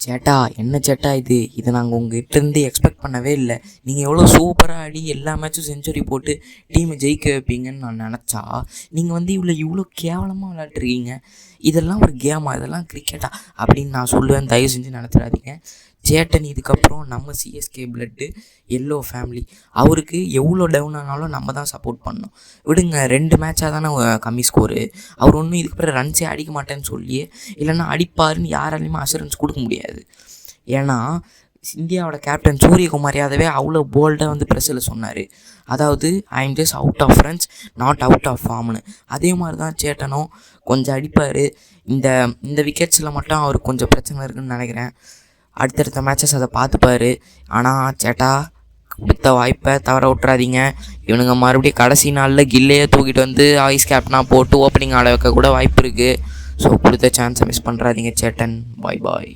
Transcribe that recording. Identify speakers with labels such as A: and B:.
A: சேட்டா என்ன சேட்டா இது நாங்கள் உங்ககிட்டேருந்து எக்ஸ்பெக்ட் பண்ணவே இல்லை. நீங்கள் எவ்வளோ சூப்பராக ஆடி எல்லா மேட்சும் செஞ்சுரி போட்டு டீமை ஜெயிக்க வைப்பீங்கன்னு நான் நினச்சா நீங்கள் இவ்வளோ கேவலமாக விளையாட்டுருக்கீங்க. இதெல்லாம் ஒரு கேமா, இதெல்லாம் கிரிக்கெட்டா அப்படின்னு நான் சொல்லுவேன். தயவு செஞ்சு நடத்துடாதீங்க. சேட்டன் இதுக்கப்புறம் நம்ம சிஎஸ்கே பிளட்டு, எல்லோ ஃபேமிலி. அவருக்கு எவ்வளோ டவுன் ஆனாலும் நம்ம தான் சப்போர்ட் பண்ணணும். விடுங்க, 2 மேட்சாக தானே கம்மி ஸ்கோரு. அவர் ஒன்றும் இதுக்கப்புறம் ரன்ஸே அடிக்க மாட்டேன்னு சொல்லியே இல்லைன்னா அடிப்பாருன்னு யாராலையுமே அஷூரன்ஸ் கொடுக்க முடியாது. ஏன்னா இந்தியாவோட கேப்டன் சூரியகுமார் யாதவே அவ்வளோ போல்டாக ப்ரெஸ்ஸில் சொன்னார். அதாவது I am just out of runs, not out of ஃபார்ம்னு. அதே மாதிரி தான் சேட்டனும் கொஞ்சம் அடிப்பார். இந்த விக்கெட்ஸில் மட்டும் அவருக்கு கொஞ்சம் பிரச்சனை இருக்குதுன்னு நினைக்கிறேன். அடுத்தடுத்த மேட்சஸ் அதை பார்த்துப்பார். ஆனால் சேட்டா, கொடுத்த வாய்ப்பை தவற விட்டுறாதீங்க. இவனுங்க மறுபடியும் கடைசி நாளில் கில்லையே தூக்கிட்டு வைஸ் கேப்டனாக போட்டு ஓப்பனிங் ஆட வைக்க கூட வாய்ப்பு இருக்குது. ஸோ கொடுத்த சான்ஸை மிஸ் பண்ணுறாதீங்க சேட்டன். பாய் பாய்.